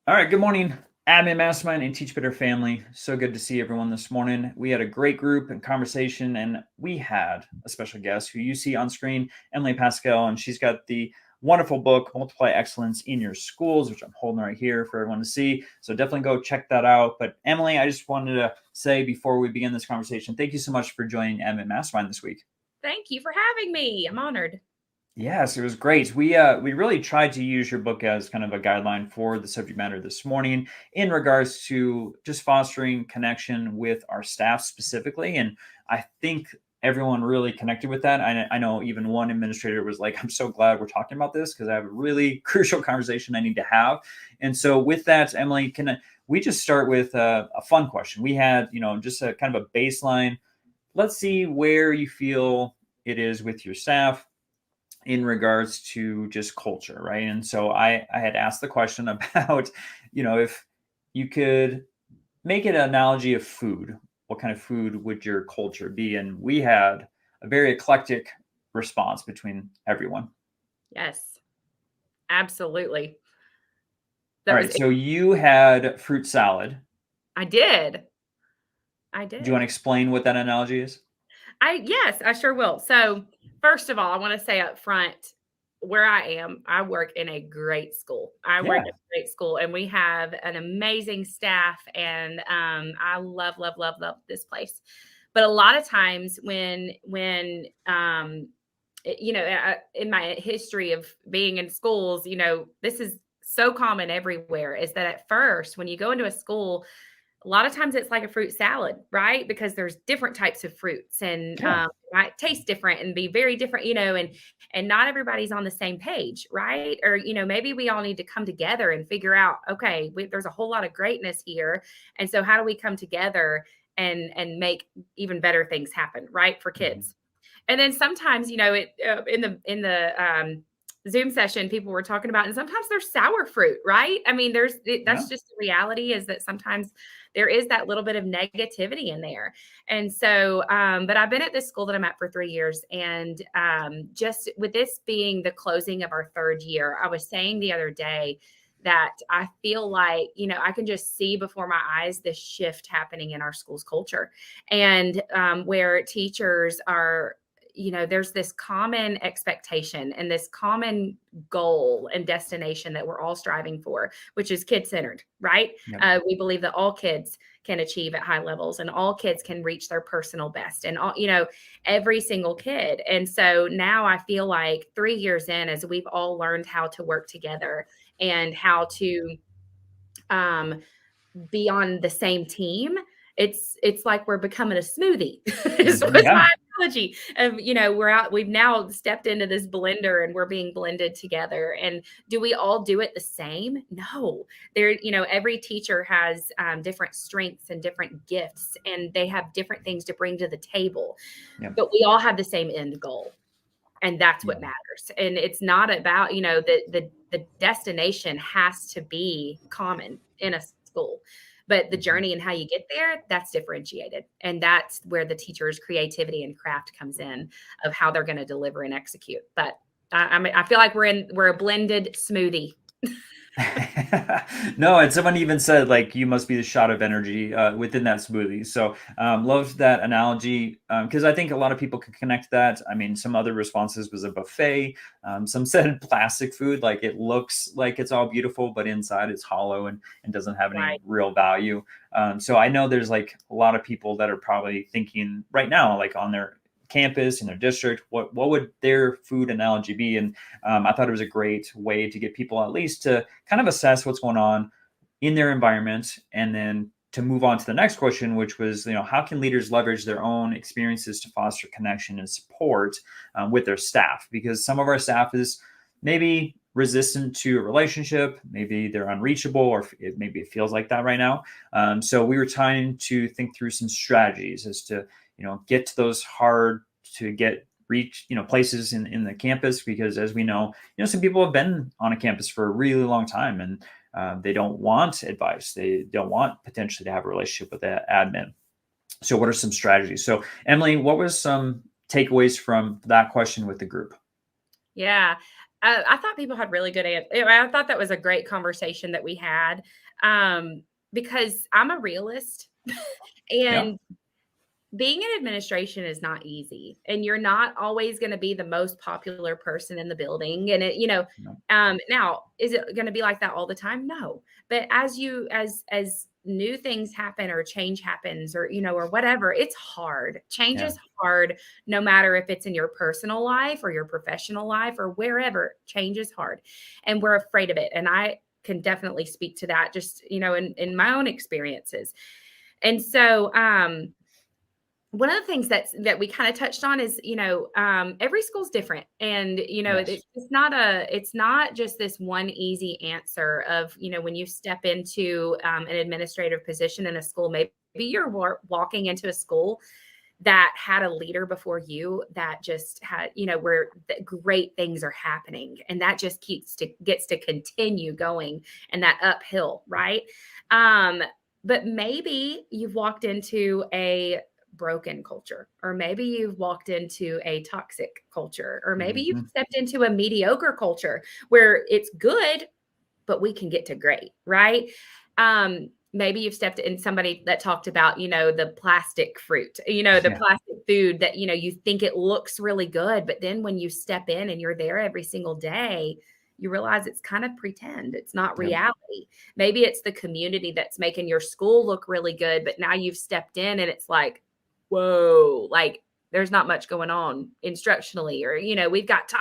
All right, good morning, Admin Mastermind and Teach Better family. So good to see everyone this morning. We had a great group and conversation, and we had a special guest who you see on screen, Emily Paschall, and she's got the wonderful book, Multiply Excellence in Your Schools, which I'm holding right here for everyone to see. So definitely go check that out. But Emily, I just wanted to say before we begin this conversation, thank you so much for joining Admin Mastermind this week. Thank you for having me. I'm honored. Yes, it was great. We really tried to use your book as kind of a guideline for the subject matter this morning in regards to just fostering connection with our staff specifically. And I think everyone really connected with that. I know even one administrator was like, "I'm so glad we're talking about this because I have a really crucial conversation I need to have." And so with that, Emily, we just start with a fun question? We had, just a kind of a baseline. Let's see where you feel it is with your staff in regards to just culture, right? And so I had asked the question about, if you could make an analogy of food, what kind of food would your culture be? And we had a very eclectic response between everyone. Yes, absolutely. All That was right, so you had fruit salad. I did. I Do you want to did. explain what that analogy is? Yes, I sure will. So, first of all, I want to say up front where I am, I work in a great school. I work Yeah, at a great school and we have an amazing staff and I love love love love this place. But a lot of times in my history of being in schools, this is so common everywhere is that at first, when you go into a school, a lot of times it's like a fruit salad, right? Because there's different types of fruits and yeah. it might taste different and be very different, and not everybody's on the same page, right? Or, maybe we all need to come together and figure out, okay, there's a whole lot of greatness here. And so how do we come together and make even better things happen, right? For Mhm. kids. And then sometimes, in the Zoom session, people were talking about, and sometimes there's sour fruit, right? I mean, Yeah. that's just the reality is that sometimes there is that little bit of negativity in there. And so, but I've been at this school that I'm at for 3 years, and just with this being the closing of our third year, I was saying the other day that I feel like, I can just see before my eyes this shift happening in our school's culture, and where teachers are, there's this common expectation and this common goal and destination that we're all striving for, which is kid centered, right? Yep. We believe that all kids can achieve at high levels and all kids can reach their personal best and every single kid. And so now I feel like 3 years in, as we've all learned how to work together and how to um, be on the same team, it's like we're becoming a smoothie. Was Yeah. my analogy of, we've now stepped into this blender and we're being blended together. And do we all do it the same? No. Every teacher has different strengths and different gifts, and they have different things to bring to the table, Yep. but we all have the same end goal. And that's Yeah. what matters. And it's not about, the destination has to be common in a school, but the Mhm. journey and how you get there, that's differentiated. And that's where the teacher's creativity and craft comes in of how they're going to deliver and execute. But I feel like we're a blended smoothie. No, and someone even said like you must be the shot of energy within that smoothie. So loved that analogy because I think a lot of people can connect that. I mean, some other responses was a buffet. Some said plastic food, like it looks like it's all beautiful, but inside it's hollow and doesn't have any Right. real value. So I know there's like a lot of people that are probably thinking right now, like on their campus in their district, what would their food analogy be? And I thought it was a great way to get people at least to kind of assess what's going on in their environment and then to move on to the next question, which was, how can leaders leverage their own experiences to foster connection and support with their staff? Because some of our staff is maybe resistant to a relationship, maybe they're unreachable, or maybe it feels like that right now. So we were trying to think through some strategies as to, get to those hard to get reach places in the campus, because as we know, some people have been on a campus for a really long time, and they don't want advice, they don't want potentially to have a relationship with the admin. So what are some strategies? So Emily, what was some takeaways from that question with the group? Yeah. I thought people had really good answers. I thought that was a great conversation that we had, because I'm a realist Yeah. and being in administration is not easy, and you're not always going to be the most popular person in the building. And No. now, is it going to be like that all the time? No. But as new things happen or change happens or, or whatever, it's hard. Change Yeah. is hard, no matter if it's in your personal life or your professional life or wherever. Change is hard, and we're afraid of it. And I can definitely speak to that just, in my own experiences. And so, one of the things that we kind of touched on is, every school's different. And, Yes. it's not just this one easy answer of, when you step into an administrative position in a school, maybe you're walking into a school that had a leader before you that just had, where great things are happening. And that just gets to continue going, and that uphill. Right. But maybe you've walked into a broken culture, or maybe you've walked into a toxic culture, or maybe you've Hmm. stepped into a mediocre culture where it's good, but we can get to great. Right. Maybe you've stepped in somebody that talked about, the plastic fruit, the Yeah. plastic food that, you think it looks really good, but then when you step in and you're there every single day, you realize it's kind of pretend. It's not Yep. reality. Maybe it's the community that's making your school look really good, but now you've stepped in and it's like, whoa, like there's not much going on instructionally, or, we've got,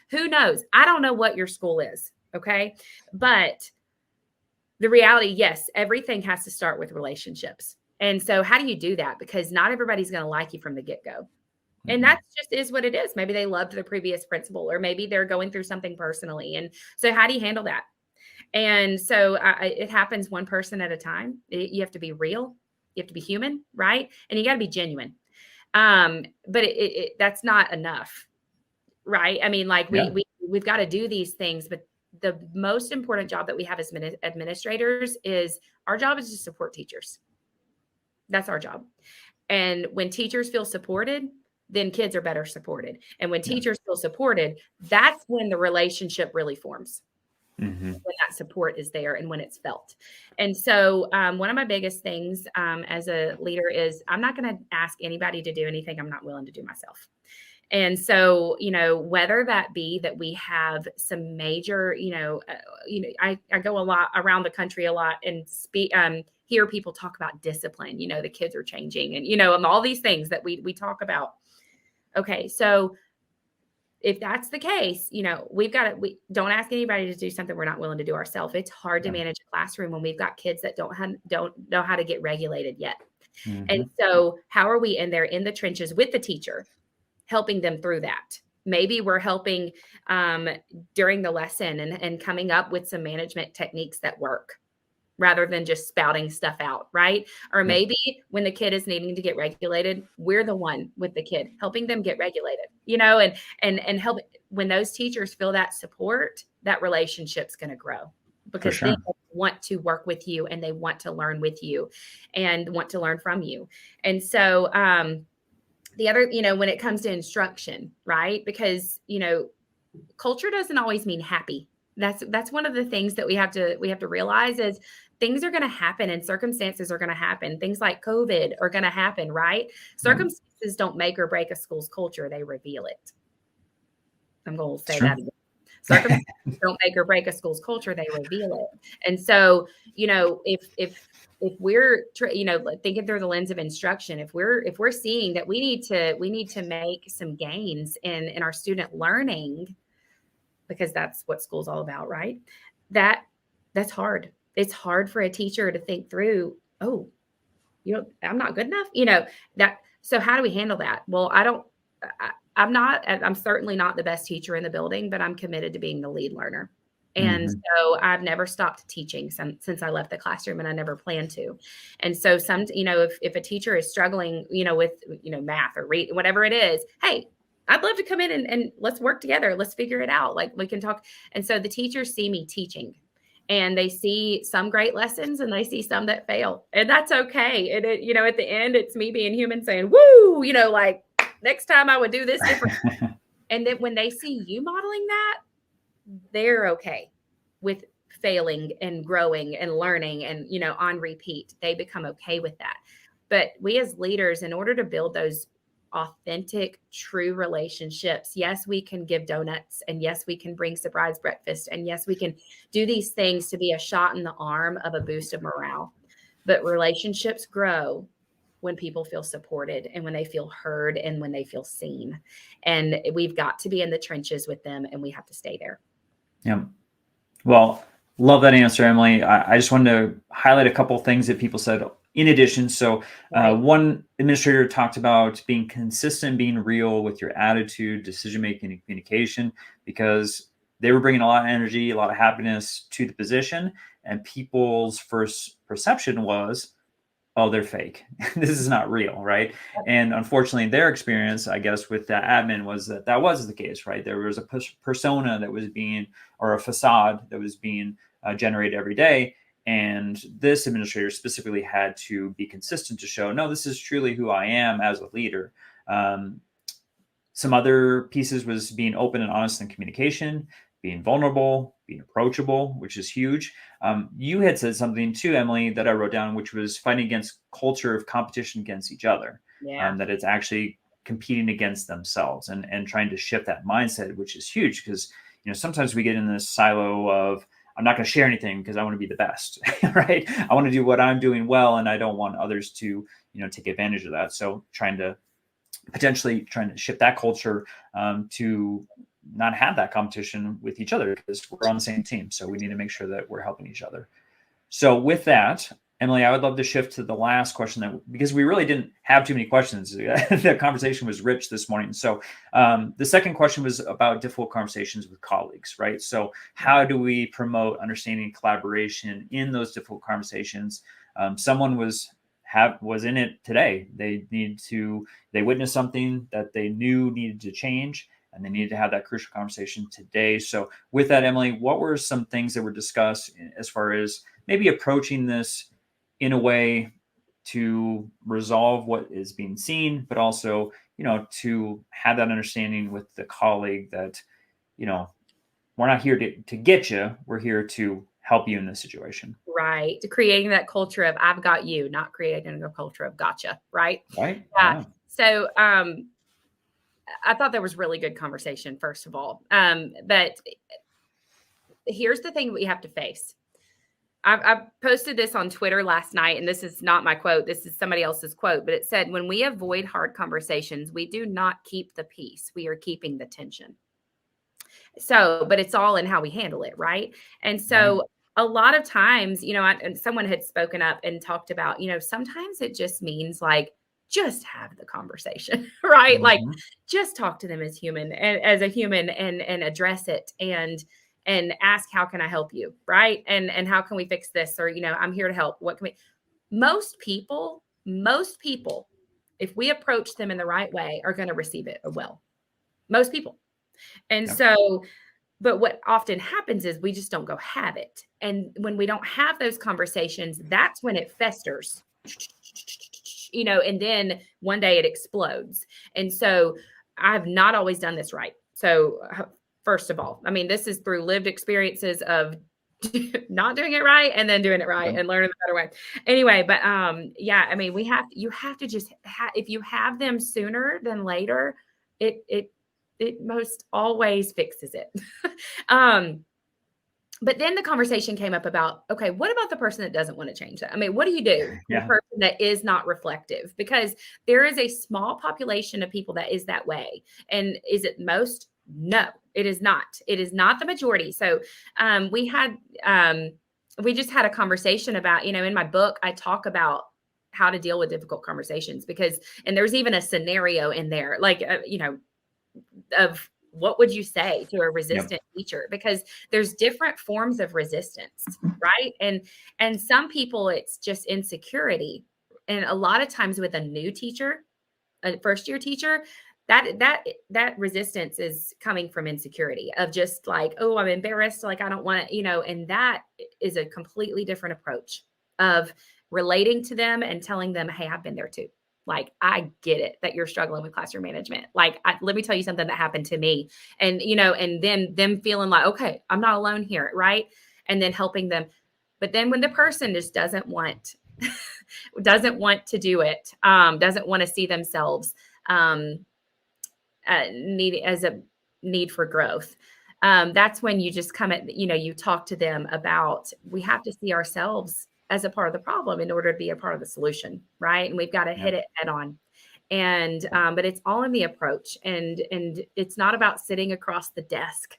who knows? I don't know what your school is. Okay. But the reality, yes, everything has to start with relationships. And so how do you do that? Because not everybody's going to like you from the get-go. And Mm-mm. that just is what it is. Maybe they loved the previous principal, or maybe they're going through something personally. And so how do you handle that? And so it happens one person at a time. You have to be real. You have to be human, right? And you got to be genuine. But that's not enough, right? I mean, like Yeah. we've got to do these things, but the most important job that we have as administrators is our job is to support teachers. That's our job. And when teachers feel supported, then kids are better supported. And when Yeah. teachers feel supported, that's when the relationship really forms, Hmm. when that support is there and when it's felt. And so, one of my biggest things as a leader is I'm not going to ask anybody to do anything I'm not willing to do myself. And so, whether that be that we have some major, I go a lot around the country a lot and hear people talk about discipline. The kids are changing, and all these things that we talk about. Okay, so if that's the case, we don't ask anybody to do something we're not willing to do ourselves. It's hard to Yeah. manage a classroom when we've got kids that don't know how to get regulated yet. And Hmm. so, how are we in there in the trenches with the teacher, helping them through that? Maybe we're helping during the lesson and coming up with some management techniques that work, rather than just spouting stuff out, right? Or Yep. maybe when the kid is needing to get regulated, we're the one with the kid helping them get regulated, and help. When those teachers feel that support, that relationship's going to grow, For because then sure. they want to work with you and they want to learn with you and want to learn from you. And so, the other, when it comes to instruction, right? Because, culture doesn't always mean happy. That's one of the things that we have to realize is things are going to happen and circumstances are going to happen. Things like COVID are going to happen, right? Yep. Circumstances don't make or break a school's culture, they reveal it. I'm going to It's say true. that again. Circumstances don't make or break a school's culture, they reveal it. And so, if we're like, thinking through the lens of instruction, if we're seeing that we need to make some gains in our student learning, because that's what school's all about, right? That that's hard. It's hard for a teacher to think through, oh, I'm not good enough, that. So how do we handle that? Well, I'm certainly not the best teacher in the building, but I'm committed to being the lead learner. And Hmm. so I've never stopped teaching since I left the classroom, and I never plan to. And so if a teacher is struggling, with, math or read, whatever it is, hey, I'd love to come in and let's work together. Let's figure it out. Like, we can talk. And so the teachers see me teaching, and they see some great lessons and they see some that fail, and that's okay. And at the end, it's me being human saying, woo, like, next time I would do this different. And then when they see you modeling that, they're okay with failing and growing and learning and, on repeat. They become okay with that. But we as leaders, in order to build those authentic, true relationships, yes, we can give donuts, and yes, we can bring surprise breakfast, and yes, we can do these things to be a shot in the arm of a boost of morale. But relationships grow when people feel supported and when they feel heard and when they feel seen. And we've got to be in the trenches with them, and we have to stay there. Yeah. Well, love that answer, Emily. I just wanted to highlight a couple of things that people said in addition. So, Right. one administrator talked about being consistent, being real with your attitude, decision making, and communication, because they were bringing a lot of energy, a lot of happiness to the position, and people's first perception was, oh, they're fake. This is not real, right? And unfortunately, their experience, I guess, with that admin was that that was the case, right? There was a persona that was being, or a facade that was being generated every day. And this administrator specifically had to be consistent to show, no, this is truly who I am as a leader. Some other pieces was being open and honest in communication, being vulnerable, being approachable, which is huge. You had said something too, Emily, that I wrote down, which was fighting against culture of competition against each other. Yeah. That it's actually competing against themselves and trying to shift that mindset, which is huge because sometimes we get in this silo of, I'm not going to share anything because I want to be the best, right? I want to do what I'm doing well, and I don't want others to take advantage of that. So potentially trying to shift that culture to not have that competition with each other, because we're on the same team. So we need to make sure that we're helping each other. So with that, Emily, I would love to shift to the last question, because we really didn't have too many questions. The conversation was rich this morning. So the second question was about difficult conversations with colleagues, right? So how do we promote understanding and collaboration in those difficult conversations? Someone was in it today. They witnessed something that they knew needed to change, and they needed to have that crucial conversation today. So with that, Emily, what were some things that were discussed as far as maybe approaching this in a way to resolve what is being seen, but also, to have that understanding with the colleague that, we're not here to get you, we're here to help you in this situation. Right. Creating that culture of I've got you, not creating a culture of gotcha. Right. Right? Yeah. Yeah. So I thought that was really good conversation, first of all. But here's the thing we have to face. I posted this on Twitter last night, and this is not my quote. This is somebody else's quote, but it said, when we avoid hard conversations, we do not keep the peace. We are keeping the tension. So, but it's all in how we handle it. Right. And so Right. a lot of times, and someone had spoken up and talked about, sometimes it just means like, just have the conversation, right? Like Mhm. just talk to them as human and as a human and address it and ask, how can I help you? Right. And how can we fix this? Or, I'm here to help. What can we, most people, if we approach them in the right way, are going to receive it well. Most people. And Yep. so, but what often happens is we just don't go have it. And when we don't have those conversations, that's when it festers, and then one day it explodes. And so I've not always done this right. So, first of all, I mean, this is through lived experiences of not doing it right and then doing it right Yep. and learning the better way. Anyway, but yeah, I mean, you have to just if you have them sooner than later, it most always fixes it. But then the conversation came up about, okay, what about the person that doesn't want to change that? I mean, what do you do for the Yeah. person that is not reflective? Because there is a small population of people that is that way. And is it most? No, it is not. It is not the majority. So we just had a conversation about, in my book, I talk about how to deal with difficult conversations and there's even a scenario in there, like, of what would you say to a Yep. resistant teacher, because there's different forms of resistance, right? And some people it's just insecurity, and a lot of times with a new teacher, a first year teacher, that resistance is coming from insecurity of just like, oh, I'm embarrassed, like I don't want to, and that is a completely different approach of relating to them and telling them, hey, I've been there too. Like, I get it that you're struggling with classroom management. Like, let me tell you something that happened to me. And, and then them feeling like, okay, I'm not alone here. Right. And then helping them. But then when the person just doesn't want, doesn't want to do it, doesn't want to see themselves need as a need for growth. That's when you just come at, you talk to them about, we have to see ourselves as a part of the problem in order to be a part of the solution, right? And we've got to hit it head on. And but it's all in the approach, and it's not about sitting across the desk,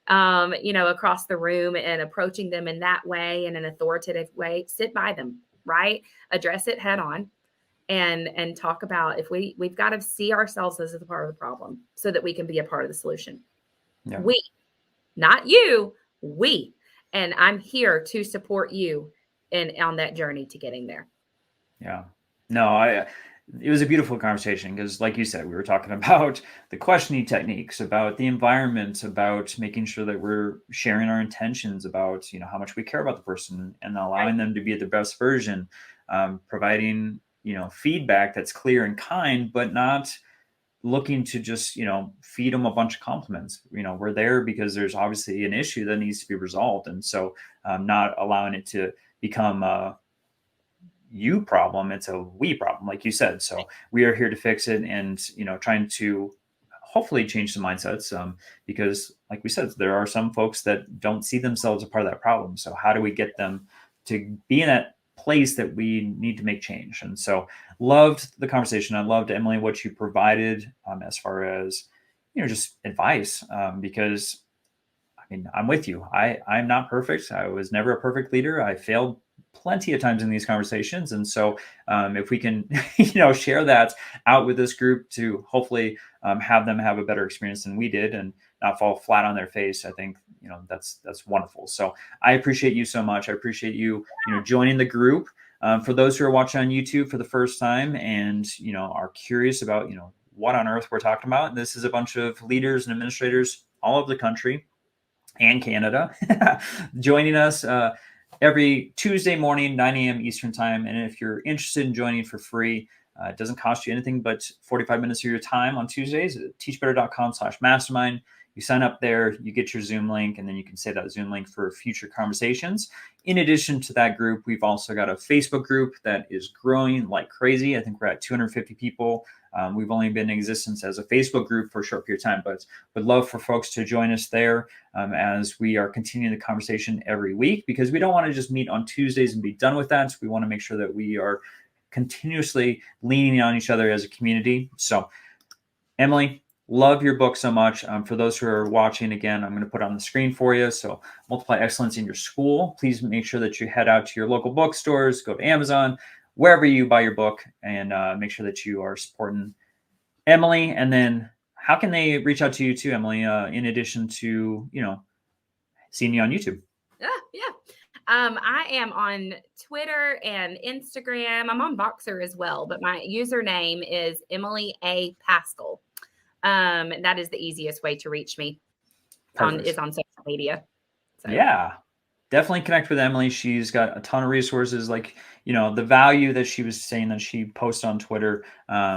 across the room and approaching them in that way, in an authoritative way. Sit by them, right? Address it head on, and talk about, if we've got to see ourselves as a part of the problem so that we can be a part of the solution. Yeah. We, not you, we. And I'm here to support you on that journey to getting there. Yeah. No, it was a beautiful conversation because, like you said, we were talking about the questioning techniques, about the environment, about making sure that we're sharing our intentions, about, how much we care about the person and allowing them to be the best version, providing, feedback that's clear and kind, but not looking to just, feed them a bunch of compliments. We're there because there's obviously an issue that needs to be resolved. And so not allowing it to become you problem, it's a we problem, like you said. So we are here to fix it, and trying to hopefully change some mindsets, because like we said, there are some folks that don't see themselves a part of that problem. So how do we get them to be in that place that we need to make change? And so loved the conversation. I loved, Emily, what you provided, as far as just advice, because I'm with you. I'm not perfect. I was never a perfect leader. I failed plenty of times in these conversations. And so if we can, share that out with this group to hopefully have them have a better experience than we did and not fall flat on their face, I think, that's wonderful. So I appreciate you so much. I appreciate you, joining the group. For those who are watching on YouTube for the first time and, are curious about, what on earth we're talking about. This is a bunch of leaders and administrators all over the country and Canada joining us every Tuesday morning, 9 a.m. Eastern time. And if you're interested in joining for free, it doesn't cost you anything but 45 minutes of your time on Tuesdays at teachbetter.com/mastermind. You sign up there, you get your Zoom link, and then you can save that Zoom link for future conversations. In addition to that group, we've also got a Facebook group that is growing like crazy. I think we're at 250 people. We've only been in existence as a Facebook group for a short period of time, but would love for folks to join us there as we are continuing the conversation every week, because we don't want to just meet on Tuesdays and be done with that. So we want to make sure that we are continuously leaning on each other as a community. So, Emily, love your book so much. For those who are watching, again, I'm going to put it on the screen for you. So Multiply Excellence in Your School. Please make sure that you head out to your local bookstores, go to Amazon, wherever you buy your book, and make sure that you are supporting Emily. And then how can they reach out to you too, Emily, in addition to, seeing you on YouTube? Yeah. I am on Twitter and Instagram. I'm on Voxer as well, but my username is Emily A. Paschall. That is the easiest way to reach me is on social media. So. Yeah, definitely connect with Emily. She's got a ton of resources, like, the value that she was saying that she posts on Twitter.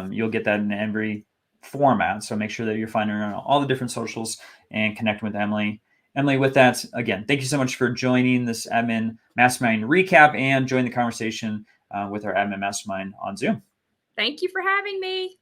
You'll get that in every format. So make sure that you're finding her on all the different socials and connecting with Emily. Emily, with that, again, thank you so much for joining this Admin Mastermind recap and join the conversation with our Admin Mastermind on Zoom. Thank you for having me.